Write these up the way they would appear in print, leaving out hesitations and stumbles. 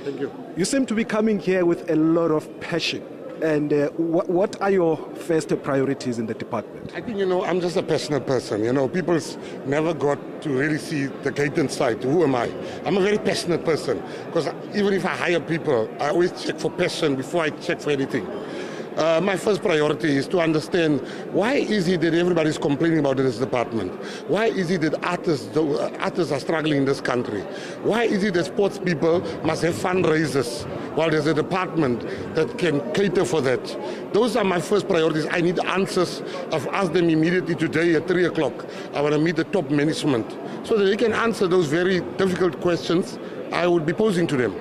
Thank you. You seem to be coming here with a lot of passion. And what are your first priorities in the department? I think, I'm just a passionate person. People's never got to really see the Gayton side. Who am I? I'm a very passionate person because even if I hire people, I always check for passion before I check for anything. My first priority is to understand why is it that everybody's complaining about this department? Why is it that artists are struggling in this country? Why is it that sports people must have fundraisers while there's a department that can cater for that? Those are my first priorities. I need answers. I've asked them immediately today at 3 o'clock. I want to meet the top management so that they can answer those very difficult questions I would be posing to them.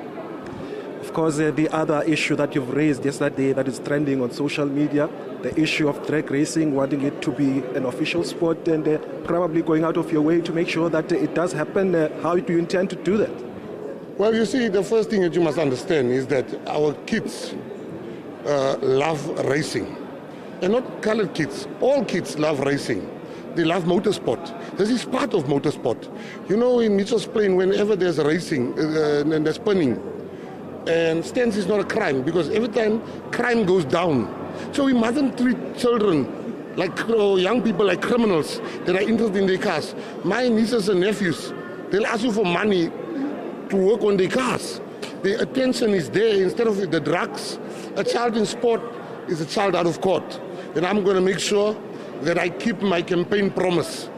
Of course, the other issue that you've raised yesterday that is trending on social media, the issue of drag racing, wanting it to be an official sport and probably going out of your way to make sure that it does happen. How do you intend to do that? Well, you see, the first thing that you must understand is that our kids love racing. And not colored kids. All kids love racing. They love motorsport. This is part of motorsport. In Mitchell's Plain, whenever there's racing and there's spinning, and stance is not a crime because every time crime goes down. So we mustn't treat children or young people like criminals that are interested in their cars. My nieces and nephews, they'll ask you for money to work on their cars. The attention is there instead of the drugs. A child in sport is a child out of court. And I'm going to make sure that I keep my campaign promise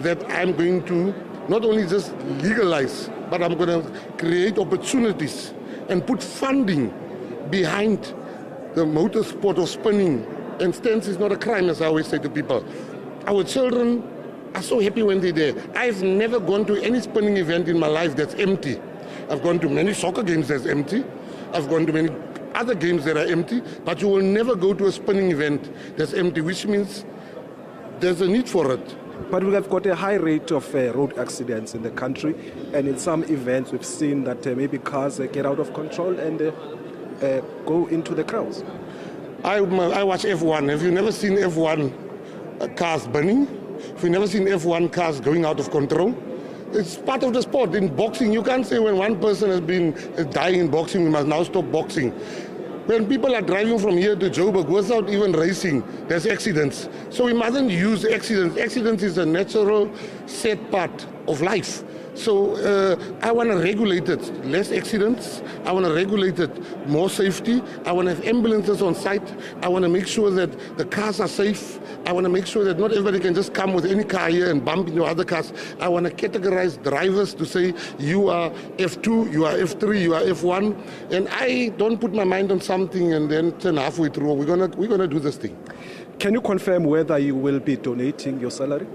that I'm going to not only just legalize, but I'm going to create opportunities and put funding behind the motorsport of spinning. And stance is not a crime, as I always say to people. Our children are so happy when they're there. I've never gone to any spinning event in my life that's empty. I've gone to many soccer games that's empty. I've gone to many other games that are empty. But you will never go to a spinning event that's empty, which means there's a need for it. But we have got a high rate of road accidents in the country, and in some events we've seen that maybe cars get out of control and go into the crowds. I watch F1. Have you never seen F1 cars burning? Have you never seen F1 cars going out of control? It's part of the sport. In boxing, you can't say when one person has been dying in boxing, we must now stop boxing. When people are driving from here to Joburg without even racing, there's accidents. So we mustn't use accidents. Accidents is a natural set part of life. So I want to regulate it, less accidents. I want to regulate it, more safety. I want to have ambulances on site. I want to make sure that the cars are safe. I want to make sure that not everybody can just come with any car here and bump into other cars. I want to categorize drivers to say, you are F2, you are F3, you are F1. And I don't put my mind on something and then turn halfway through. We're gonna do this thing. Can you confirm whether you will be donating your salary?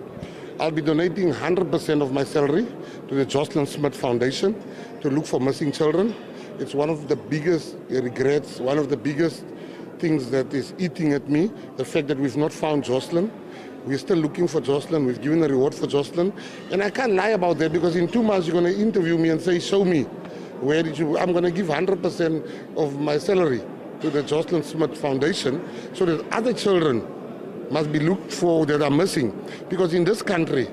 I'll be donating 100% of my salary to the Jocelyn Smith Foundation to look for missing children. It's one of the biggest regrets, one of the biggest things that is eating at me, the fact that we've not found Jocelyn. We're still looking for Jocelyn. We've given a reward for Jocelyn. And I can't lie about that because in 2 months you're going to interview me and say, show me, where did you... I'm going to give 100% of my salary to the Jocelyn Smith Foundation so that other children must be looked for that are missing. Because in this country,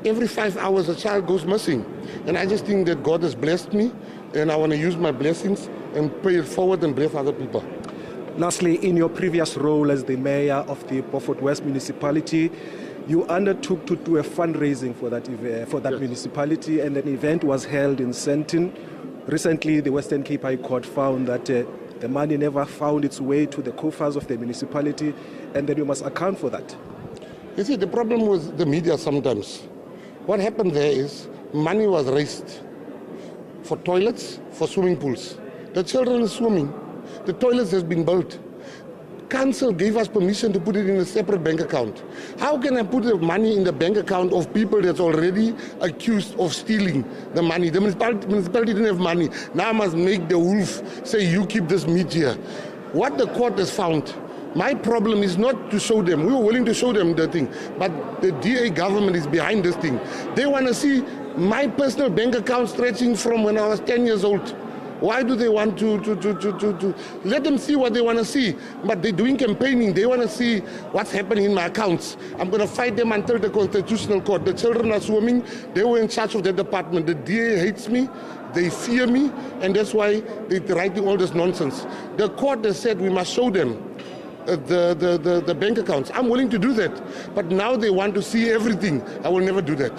every 5 hours a child goes missing. And I just think that God has blessed me and I want to use my blessings and pay it forward and bless other people. Lastly, in your previous role as the mayor of the Beaufort West municipality, you undertook to do a fundraising for that yes. municipality, and an event was held in Sandton. Recently, the Western Cape High Court found that the money never found its way to the coffers of the municipality, and then you must account for that. You see, the problem with the media sometimes, what happened there is money was raised for toilets, for swimming pools. The children are swimming. The toilets has been built. Council gave us permission to put it in a separate bank account. How can I put the money in the bank account of people that's already accused of stealing the money? The municipality didn't have money. Now I must make the wolf say, you keep this meat here. What the court has found, my problem is not to show them. We were willing to show them the thing, but the DA government is behind this thing. They want to see my personal bank account stretching from when I was 10 years old. Why do they want to let them see what they want to see? But they're doing campaigning. They want to see what's happening in my accounts. I'm going to fight them until the Constitutional Court. The children are swimming. They were in charge of that department. The DA hates me. They fear me, and that's why they're writing all this nonsense. The court has said we must show them the bank accounts. I'm willing to do that, but now they want to see everything. I will never do that.